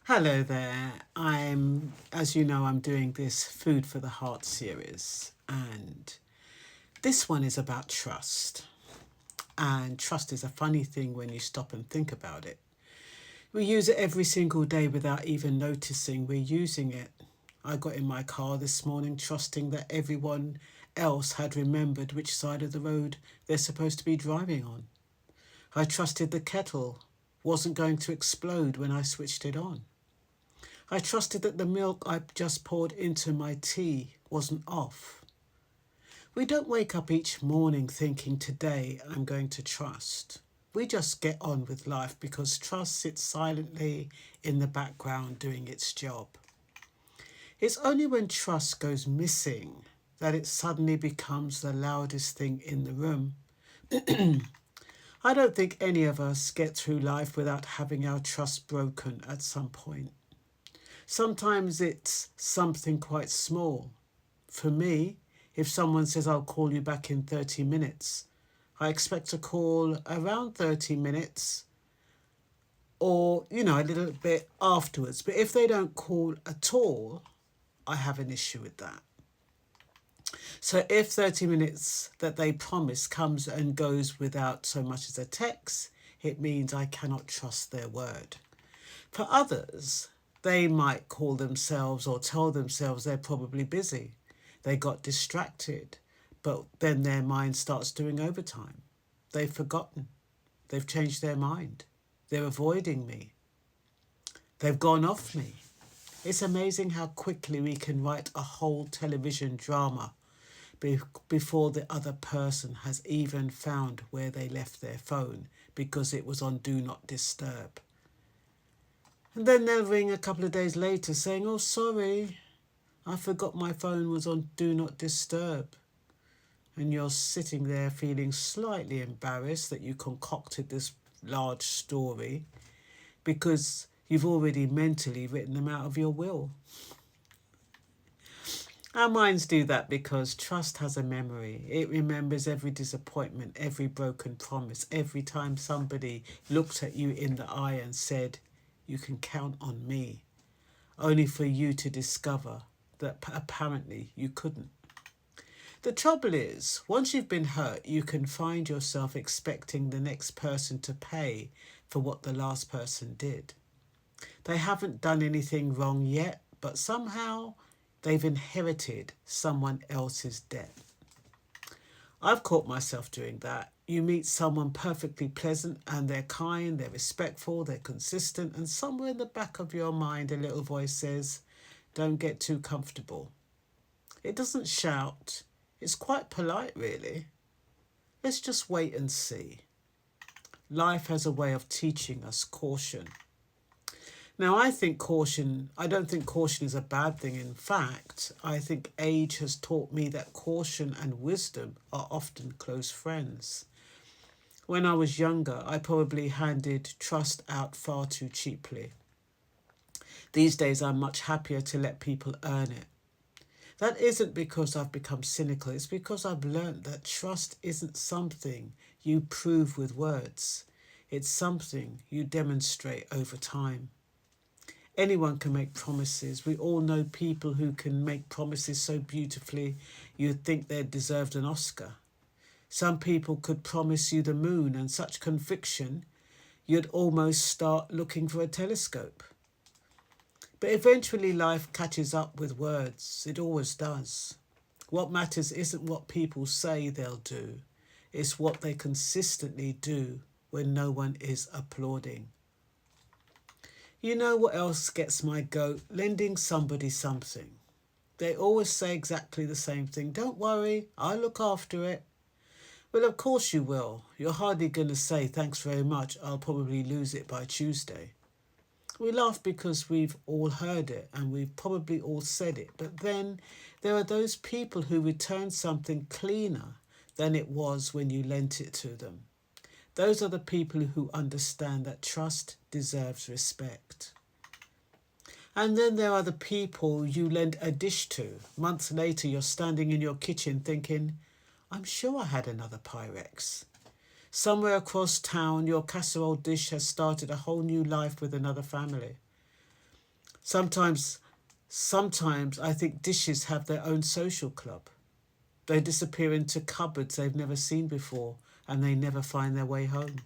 Hello there. As you know, I'm doing this Food for the Heart series, and this one is about trust. And trust is a funny thing when you stop and think about it. We use it every single day without even noticing we're using it. I got in my car this morning trusting that everyone else had remembered which side of the road they're supposed to be driving on. I trusted the kettle wasn't going to explode when I switched it on. I trusted that the milk I just poured into my tea wasn't off. We don't wake up each morning thinking, today I'm going to trust. We just get on with life because trust sits silently in the background doing its job. It's only when trust goes missing that it suddenly becomes the loudest thing in the room. I don't think any of us get through life without having our trust broken at some point. Sometimes it's something quite small. For me, if someone says, I'll call you back in 30 minutes, I expect a call around 30 minutes or, a little bit afterwards. But if they don't call at all, I have an issue with that. So if 30 minutes that they promise comes and goes without so much as a text, it means I cannot trust their word. For others, they might call themselves or tell themselves they're probably busy. They got distracted, but then their mind starts doing overtime. They've forgotten. They've changed their mind. They're avoiding me. They've gone off me. It's amazing how quickly we can write a whole television drama before the other person has even found where they left their phone because it was on Do Not Disturb. And then they'll ring a couple of days later saying, oh, sorry, I forgot my phone was on Do Not Disturb. And you're sitting there feeling slightly embarrassed that you concocted this large story because you've already mentally written them out of your will. Our minds do that because trust has a memory. It remembers every disappointment, every broken promise, every time somebody looked at you in the eye and said, you can count on me, only for you to discover that apparently you couldn't. The trouble is, once you've been hurt, you can find yourself expecting the next person to pay for what the last person did. They haven't done anything wrong yet, but somehow they've inherited someone else's debt. I've caught myself doing that. You meet someone perfectly pleasant and they're kind, they're respectful, they're consistent, and somewhere in the back of your mind a little voice says, don't get too comfortable. It doesn't shout. It's quite polite, really. Let's just wait and see. Life has a way of teaching us caution. Now, I don't think caution is a bad thing. In fact, I think age has taught me that caution and wisdom are often close friends. When I was younger, I probably handed trust out far too cheaply. These days, I'm much happier to let people earn it. That isn't because I've become cynical. It's because I've learned that trust isn't something you prove with words. It's something you demonstrate over time. Anyone can make promises. We all know people who can make promises so beautifully you'd think they'd deserved an Oscar. Some people could promise you the moon and such conviction you'd almost start looking for a telescope. But eventually life catches up with words. It always does. What matters isn't what people say they'll do. It's what they consistently do when no one is applauding. You know what else gets my goat? Lending somebody something. They always say exactly the same thing. Don't worry, I'll look after it. Well, of course you will. You're hardly going to say, thanks very much, I'll probably lose it by Tuesday. We laugh because we've all heard it and we've probably all said it. But then there are those people who return something cleaner than it was when you lent it to them. Those are the people who understand that trust deserves respect. And then there are the people you lend a dish to. Months later, you're standing in your kitchen thinking, I'm sure I had another Pyrex. Somewhere across town, your casserole dish has started a whole new life with another family. Sometimes, sometimes I think dishes have their own social club. They disappear into cupboards they've never seen before and they never find their way home.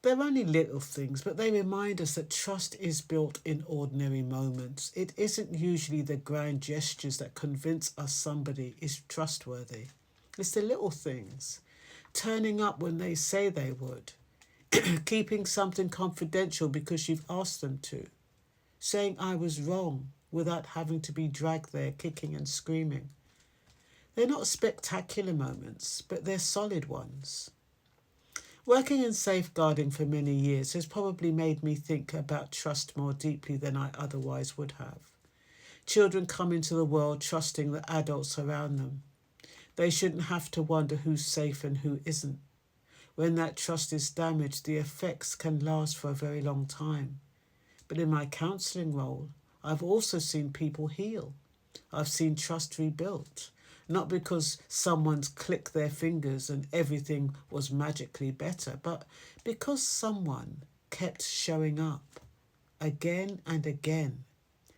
They're only little things, but they remind us that trust is built in ordinary moments. It isn't usually the grand gestures that convince us somebody is trustworthy. It's the little things. Turning up when they say they would. Keeping something confidential because you've asked them to. Saying I was wrong without having to be dragged there kicking and screaming. They're not spectacular moments, but they're solid ones. Working in safeguarding for many years has probably made me think about trust more deeply than I otherwise would have. Children come into the world trusting the adults around them. They shouldn't have to wonder who's safe and who isn't. When that trust is damaged, the effects can last for a very long time. But in my counselling role, I've also seen people heal. I've seen trust rebuilt. Not because someone's clicked their fingers and everything was magically better, but because someone kept showing up again and again.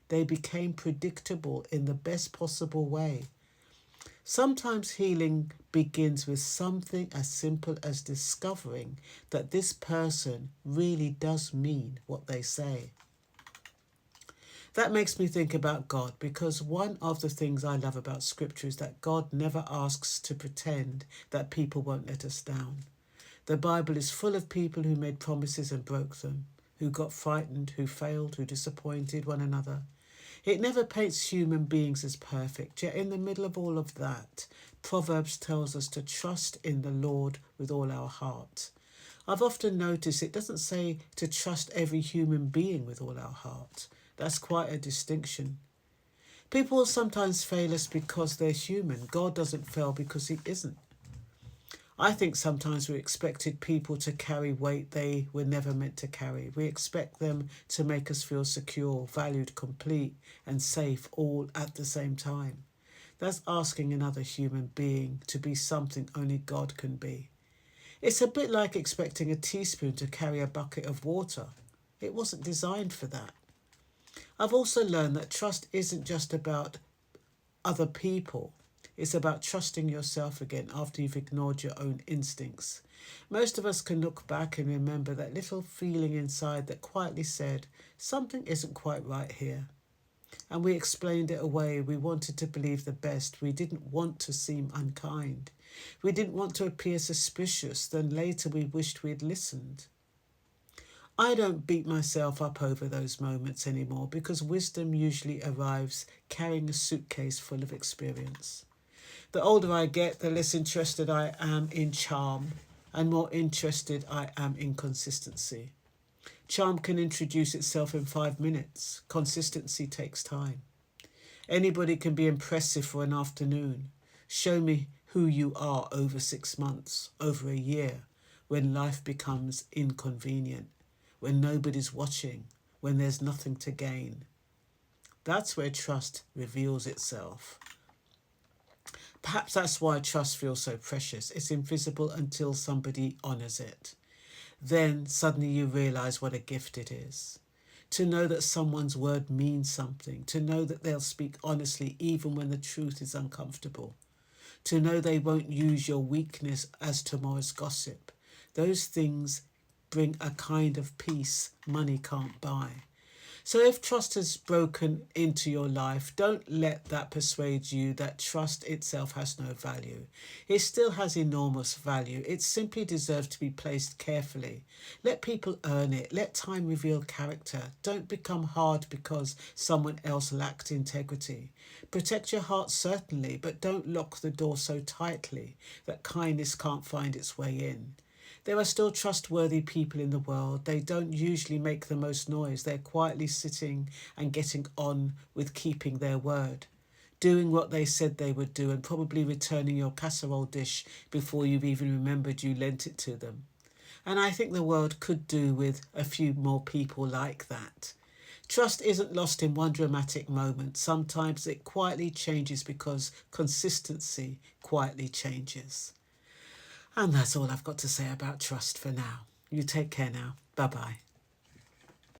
They became predictable in the best possible way. Sometimes healing begins with something as simple as discovering that this person really does mean what they say. That makes me think about God, because one of the things I love about Scripture is that God never asks to pretend that people won't let us down. The Bible is full of people who made promises and broke them, who got frightened, who failed, who disappointed one another. It never paints human beings as perfect, yet in the middle of all of that, Proverbs tells us to trust in the Lord with all our heart. I've often noticed it doesn't say to trust every human being with all our heart. That's quite a distinction. People sometimes fail us because they're human. God doesn't fail because he isn't. I think sometimes we expected people to carry weight they were never meant to carry. We expect them to make us feel secure, valued, complete, and safe all at the same time. That's asking another human being to be something only God can be. It's a bit like expecting a teaspoon to carry a bucket of water. It wasn't designed for that. I've also learned that trust isn't just about other people. It's about trusting yourself again after you've ignored your own instincts. Most of us can look back and remember that little feeling inside that quietly said, something isn't quite right here. And we explained it away. We wanted to believe the best. We didn't want to seem unkind. We didn't want to appear suspicious. Then later we wished we'd listened. I don't beat myself up over those moments anymore, because wisdom usually arrives carrying a suitcase full of experience. The older I get, the less interested I am in charm and more interested I am in consistency. Charm can introduce itself in 5 minutes. Consistency takes time. Anybody can be impressive for an afternoon. Show me who you are over 6 months, over a year, when life becomes inconvenient, when nobody's watching, when there's nothing to gain. That's where trust reveals itself. Perhaps that's why trust feels so precious. It's invisible until somebody honours it. Then suddenly you realise what a gift it is. To know that someone's word means something. To know that they'll speak honestly even when the truth is uncomfortable. To know they won't use your weakness as tomorrow's gossip. Those things bring a kind of peace money can't buy. So if trust has broken into your life, don't let that persuade you that trust itself has no value. It still has enormous value. It simply deserves to be placed carefully. Let people earn it. Let time reveal character. Don't become hard because someone else lacked integrity. Protect your heart certainly, but don't lock the door so tightly that kindness can't find its way in. There are still trustworthy people in the world. They don't usually make the most noise. They're quietly sitting and getting on with keeping their word, doing what they said they would do, and probably returning your casserole dish before you've even remembered you lent it to them. And I think the world could do with a few more people like that. Trust isn't lost in one dramatic moment. Sometimes it quietly changes because consistency quietly changes. And that's all I've got to say about trust for now. You take care now. Bye-bye.